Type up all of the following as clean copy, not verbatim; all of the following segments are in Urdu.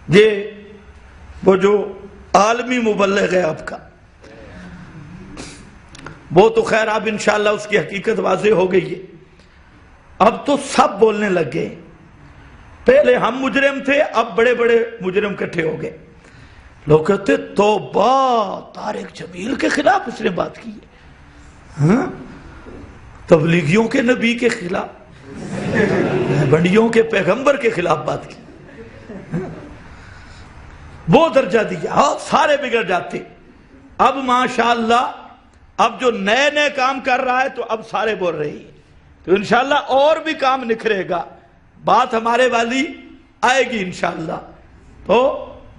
یہ وہ جو عالمی مبلغ ہے آپ کا، وہ تو خیر اب انشاءاللہ اس کی حقیقت واضح ہو گئی ہے. اب تو سب بولنے لگ گئے. پہلے ہم مجرم تھے، اب بڑے بڑے مجرم کٹھے ہو گئے. لوگ کہتے توبہ، طارق جمیل کے خلاف اس نے بات کی ہے، ہاں تبلیغیوں کے نبی کے خلاف، بنڈیوں کے پیغمبر کے خلاف بات کی، وہ درجہ دیا، سارے بگڑ جاتے. اب ماشاءاللہ اب جو نئے نئے کام کر رہا ہے تو اب سارے بول رہے ہیں، تو انشاءاللہ اور بھی کام نکھرے گا، بات ہمارے والی آئے گی انشاءاللہ. تو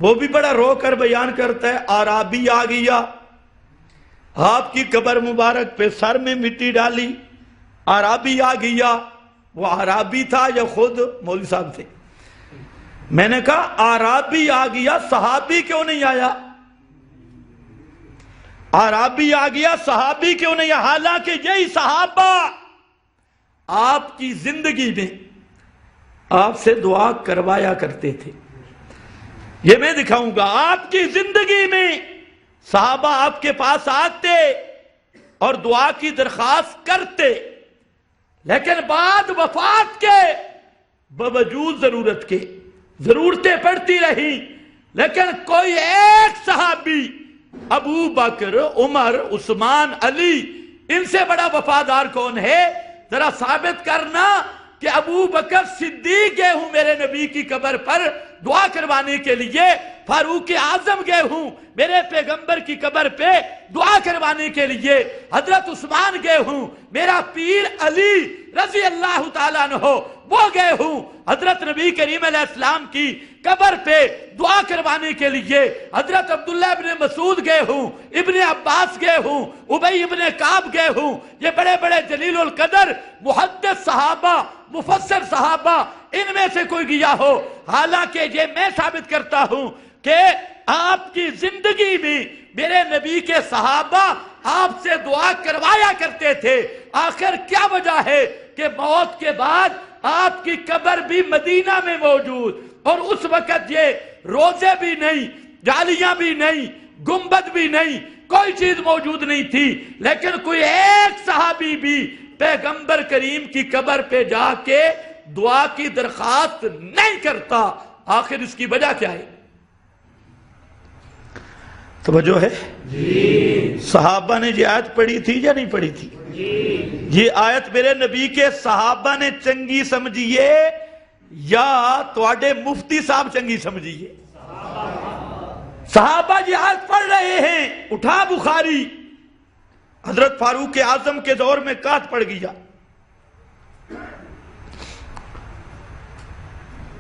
وہ بھی بڑا رو کر بیان کرتا ہے، عرابی آ گیا، آپ کی قبر مبارک پہ سر میں مٹی ڈالی. عرابی آ گیا، وہ عرابی تھا یا خود مولوی صاحب تھے؟ میں نے کہا عرابی آ گیا، صحابی کیوں نہیں آیا؟ عرابی آ گیا، صحابی کیوں نہیں آیا؟ حالانکہ یہی صحابہ آپ کی زندگی میں آپ سے دعا کروایا کرتے تھے. یہ میں دکھاؤں گا، آپ کی زندگی میں صحابہ آپ کے پاس آتے اور دعا کی درخواست کرتے، لیکن بعد وفات کے باوجود ضرورت کے ضرورتیں پڑتی رہی، لیکن کوئی ایک صحابی ابو بکر، عمر، عثمان، علی، ان سے بڑا وفادار کون ہے؟ ذرا ثابت کرنا کہ ابو بکر صدیق گئے ہوں میرے نبی کی قبر پر دعا کروانے کے لیے، فاروق اعظم گئے ہوں میرے پیغمبر کی قبر پہ دعا کروانے کے لیے، حضرت عثمان گئے ہوں میرا پیر علی رضی اللہ تعالیٰ عنہ وہ گئے ہوں حضرت نبی کریم علیہ السلام کی قبر پہ دعا کروانے کے لیے، حضرت عبداللہ ابن مسعود گئے ہوں، ابن عباس گئے ہوں، ابی ابن کعب گئے ہوں. یہ بڑے بڑے جلیل القدر محدث صحابہ، مفسر صحابہ، ان میں سے کوئی گیا ہو. حالانکہ یہ میں ثابت کرتا ہوں کہ آپ کی زندگی میں میرے نبی کے صحابہ آپ سے دعا کروایا کرتے تھے. آخر کیا وجہ ہے کہ موت کے بعد آپ کی قبر بھی مدینہ میں موجود، اور اس وقت یہ روزے بھی نہیں، جالیاں بھی نہیں، گنبد بھی نہیں، کوئی چیز موجود نہیں تھی، لیکن کوئی ایک صحابی بھی پیغمبر کریم کی قبر پہ جا کے دعا کی درخواست نہیں کرتا. آخر اس کی وجہ کیا ہے؟ توجہ ہے؟ صحابہ نے یہ آیت پڑھی تھی یا نہیں پڑھی تھی؟ یہ آیت میرے نبی کے صحابہ نے چنگی سمجھیے یا تواڈے مفتی صاحب چنگی سمجھیے؟ صحابہ یہ آیت پڑھ رہے ہیں. اٹھا بخاری، حضرت فاروق اعظم کے دور میں قحط پڑ گیا،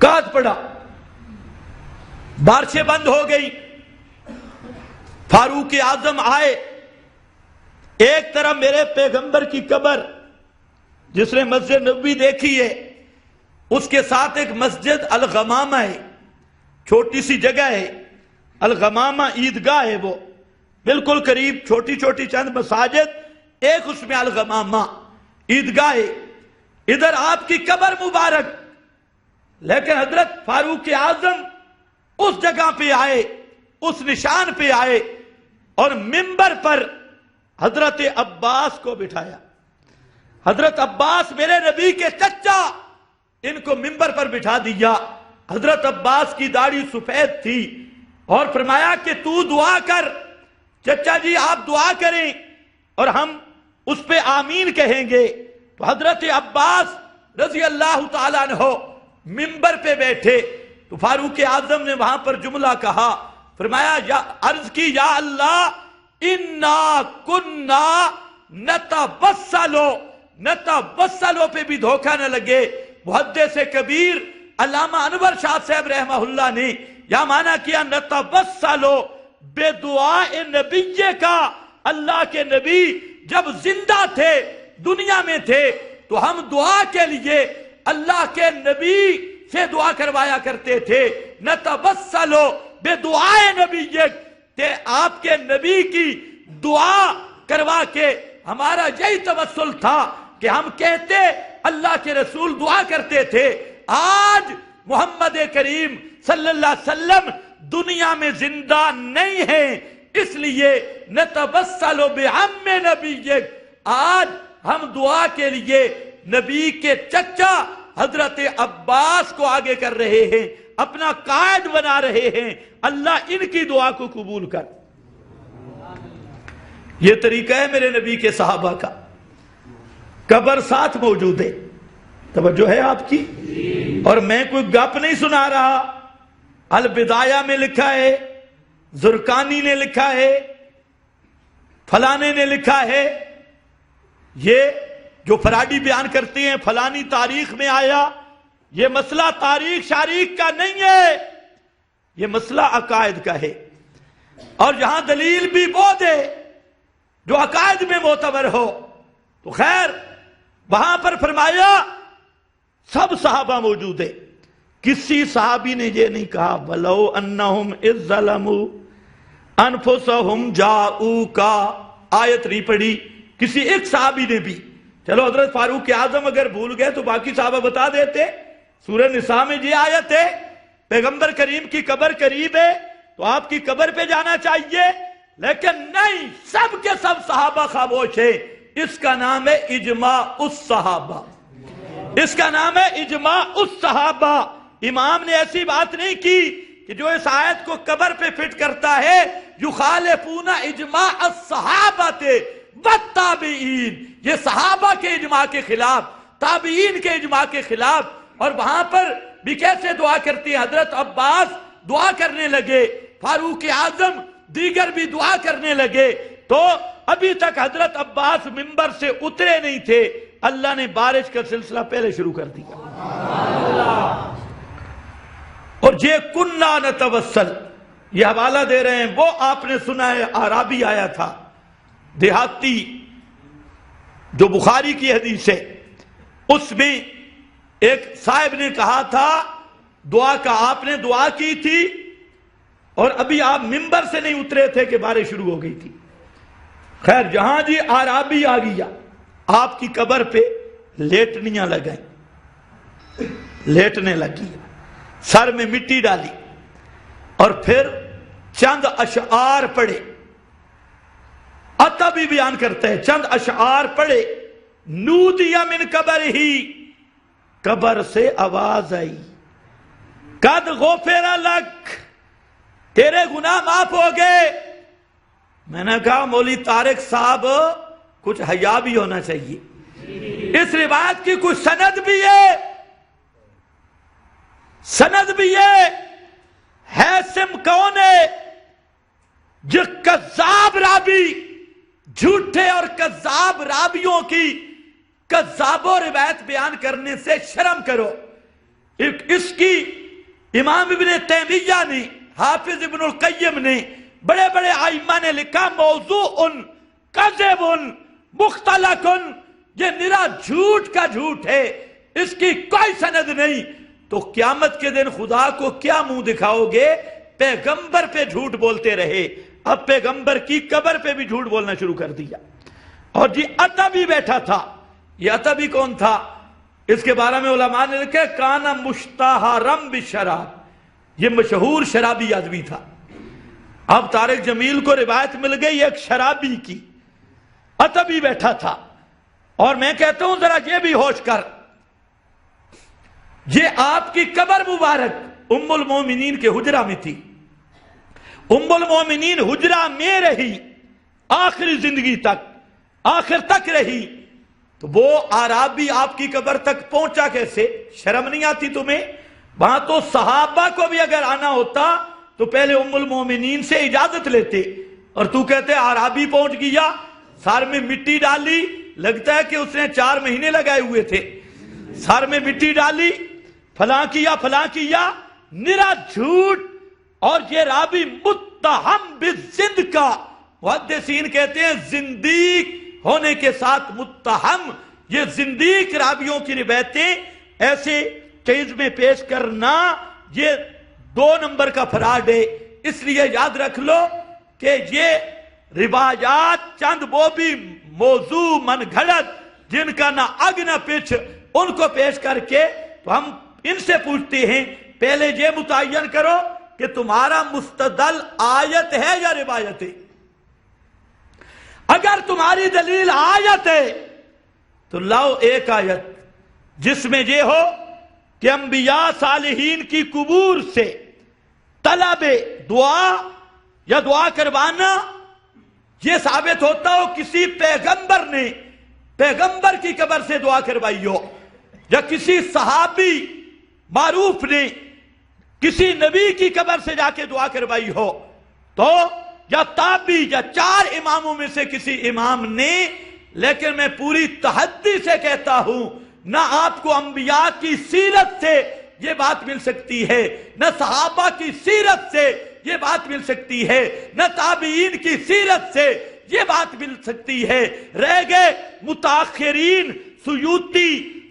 قحط پڑا، بارشیں بند ہو گئی. فاروق اعظم آئے، ایک طرف میرے پیغمبر کی قبر جس نے مسجد نبوی دیکھی ہے، اس کے ساتھ ایک مسجد الغمامہ ہے، چھوٹی سی جگہ ہے، الغمامہ عیدگاہ ہے، وہ بالکل قریب چھوٹی چھوٹی چند مساجد، ایک اس میں الغمامہ عیدگاہ ہے، ادھر آپ کی قبر مبارک. لیکن حضرت فاروق اعظم اس جگہ پہ آئے، اس نشان پہ آئے اور منبر پر حضرت عباس کو بٹھایا. حضرت عباس میرے نبی کے چچا، ان کو منبر پر بٹھا دیا. حضرت عباس کی داڑھی سفید تھی اور فرمایا کہ تو دعا کر. چچا جی آپ دعا کریں اور ہم اس پہ آمین کہیں گے. تو حضرت عباس رضی اللہ تعالیٰ عنہ منبر پہ بیٹھے تو فاروق اعظم نے وہاں پر جملہ کہا، فرمایا عرض کی یا اللہ انا کننا نتبسلو پہ بھی دھوکہ نہ لگے. محدث کبیر علامہ انور شاہ صاحب رحمہ اللہ نے یا معنی کیا نتبسلو بے دعائے نبی کا. اللہ کے نبی جب زندہ تھے، دنیا میں تھے، تو ہم دعا کے لیے اللہ کے نبی سے دعا کروایا کرتے تھے. نتبسلو بے دعائے نبی، آپ کے نبی کی دعا کروا کے ہمارا یہی توسل تھا کہ ہم کہتے اللہ کے رسول دعا کرتے تھے. آج محمد کریم صلی اللہ علیہ وسلم دنیا میں زندہ نہیں ہیں، اس لیے نتوسل بعم نبیک، آج ہم دعا کے لیے نبی کے چچا حضرت عباس کو آگے کر رہے ہیں، اپنا قائد بنا رہے ہیں۔ اللہ ان کی دعا کو قبول کر۔ یہ طریقہ ہے میرے نبی کے صحابہ کا۔ قبر ساتھ موجود ہے، توجہ ہے آپ کی؟ اور میں کوئی گپ نہیں سنا رہا۔ البدایہ میں لکھا ہے، زرقانی نے لکھا ہے، فلانے نے لکھا ہے، یہ جو فراڈی بیان کرتے ہیں فلانی تاریخ میں آیا، یہ مسئلہ تاریخ شاریخ کا نہیں ہے، یہ مسئلہ عقائد کا ہے، اور یہاں دلیل بھی وہ دے جو عقائد میں معتبر ہو۔ تو خیر وہاں پر فرمایا سب صحابہ موجود ہے، کسی صحابی نے یہ نہیں کہا وَلَوْ أَنَّهُمْ إِذْ ظَلَمُوا أَنفُسَهُمْ جَاءُوكَ، آیت نہیں پڑھی کسی ایک صحابی نے بھی۔ چلو حضرت فاروق اعظم اگر بھول گئے تو باقی صحابہ بتا دیتے۔ سورہ نساء میں یہ آیت ہے، پیغمبر کریم کی قبر قریب ہے تو آپ کی قبر پہ جانا چاہیے، لیکن نہیں، سب کے سب صحابہ خاموش ہیں۔ اس کا نام ہے اجماع الصحابہ، اس کا نام ہے اجماع الصحابہ۔ امام نے ایسی بات نہیں کی کہ جو اس آیت کو قبر پہ فٹ کرتا ہے، یخالفون اجماع الصحابہ والتابعین، یہ صحابہ کے اجماع کے خلاف، تابعین کے اجماع کے خلاف۔ اور وہاں پر بھی کیسے دعا کرتی ہیں؟ حضرت عباس دعا کرنے لگے، فاروق اعظم دیگر بھی دعا کرنے لگے، تو ابھی تک حضرت عباس منبر سے اترے نہیں تھے، اللہ نے بارش کا سلسلہ پہلے شروع کر دیا۔ اور یہ کننا نتوسل، یہ حوالہ دے رہے ہیں، وہ آپ نے سنا ہے اعرابی آیا تھا دیہاتی، جو بخاری کی حدیث ہے، اس میں ایک صاحب نے کہا تھا دعا کا، آپ نے دعا کی تھی اور ابھی آپ منبر سے نہیں اترے تھے کہ بارش شروع ہو گئی تھی۔ خیر جہاں جی اعرابی آ گیا، آپ کی قبر پہ لیٹنیاں لگائیں، لیٹنے لگی، سر میں مٹی ڈالی اور پھر چند اشعار پڑھے۔ عطا بھی بیان کرتا ہے، چند اشعار پڑھے، نودی من قبر ہی، قبر سے آواز آئی، قد غفر لک، تیرے گناہ معاف ہو گئے۔ میں نے کہا مولوی طارق صاحب کچھ حیا بھی ہونا چاہیے، اس روایت کی کچھ سند بھی ہے، سند بھی ہے۔ حیثم کون ہے؟ جو کذاب رابی، جھوٹے اور کذاب رابیوں کی کذاب و روایت بیان کرنے سے شرم کرو۔ اس کی امام ابن تیمیہ نے، حافظ ابن القیم نے، بڑے بڑے ائمہ نے لکھا موضوع کذب مختلق، یہ نرا جھوٹ کا جھوٹ ہے، اس کی کوئی سند نہیں۔ تو قیامت کے دن خدا کو کیا منہ دکھاؤ گے؟ پیغمبر پہ جھوٹ بولتے رہے، اب پیغمبر کی قبر پہ بھی جھوٹ بولنا شروع کر دیا۔ اور جی عطبی بیٹھا تھا، یہ عطبی کون تھا؟ اس کے بارے میں علماء نے لکھا کان مشتہرم بالشراب، یہ مشہور شرابی آدمی تھا۔ اب طارق جمیل کو روایت مل گئی ایک شرابی کی، عطبی بیٹھا تھا، اور میں کہتا ہوں ذرا یہ بھی ہوش کر، یہ آپ کی قبر مبارک ام المومنین کے حجرہ میں تھی، ام المومنین حجرہ میں رہی آخری زندگی تک، آخر تک رہی، تو وہ اعرابی آپ کی قبر تک پہنچا کیسے؟ شرم نہیں آتی تمہیں؟ وہاں تو صحابہ کو بھی اگر آنا ہوتا تو پہلے ام المومنین سے اجازت لیتے، اور تو کہتے اعرابی پہنچ گیا، سر میں مٹی ڈالی، لگتا ہے کہ اس نے 4 مہینے لگائے ہوئے تھے، سر میں مٹی ڈالی، فلاں کیا، نرا جھوٹ۔ اور یہ رابی متہم بالزند کا، محدثین کہتے ہیں زندیق ہونے کے ساتھ متہم، یہ زندیق رابیوں کی روایتیں ایسے چیز میں پیش کرنا یہ 2 نمبر کا فراڈ ہے۔ اس لیے یاد رکھ لو کہ یہ روایات چند وہ بھی موضوع من گھڑت جن کا نہ اگ نہ پچھ، ان کو پیش کر کے تو ہم ان سے پوچھتے ہیں پہلے یہ متعین کرو کہ تمہارا مستدل آیت ہے یا روایت ہے؟ اگر تمہاری دلیل آیت ہے تو لاؤ ایک آیت جس میں یہ ہو کہ انبیاء صالحین کی قبور سے طلب دعا یا دعا کروانا یہ ثابت ہوتا ہو کسی پیغمبر نے پیغمبر کی قبر سے دعا کروائی ہو، یا کسی صحابی معروف نے کسی نبی کی قبر سے جا کے دعا کروائی ہو، تو یا تابعی یا 4 اماموں میں سے کسی امام نے. لیکن میں پوری تحدی سے کہتا ہوں نہ آپ کو انبیاء کی سیرت سے یہ بات مل سکتی ہے، نہ صحابہ کی سیرت سے یہ بات مل سکتی ہے، نہ تابعین کی سیرت سے یہ بات مل سکتی ہے. رہ گئے متاخرین سیوطی،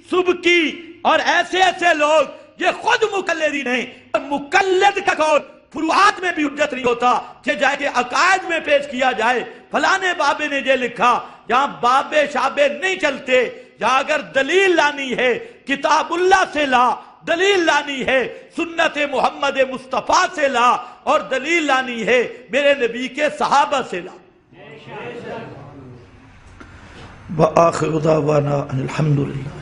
سبکی اور ایسے لوگ، یہ خود مقلدین ہیں. مقلد کا قول فروعات میں بھی حجت نہیں ہوتا کہ جائے کہ عقائد میں پیش کیا جائے فلانے بابے نے یہ لکھا. یہاں بابے شابے نہیں چلتے. یہاں اگر دلیل لانی ہے کتاب اللہ سے لا، دلیل لانی ہے سنت محمد مصطفیٰ سے لا، اور دلیل لانی ہے میرے نبی کے صحابہ سے لا. وآخر دعوانا الحمدللہ.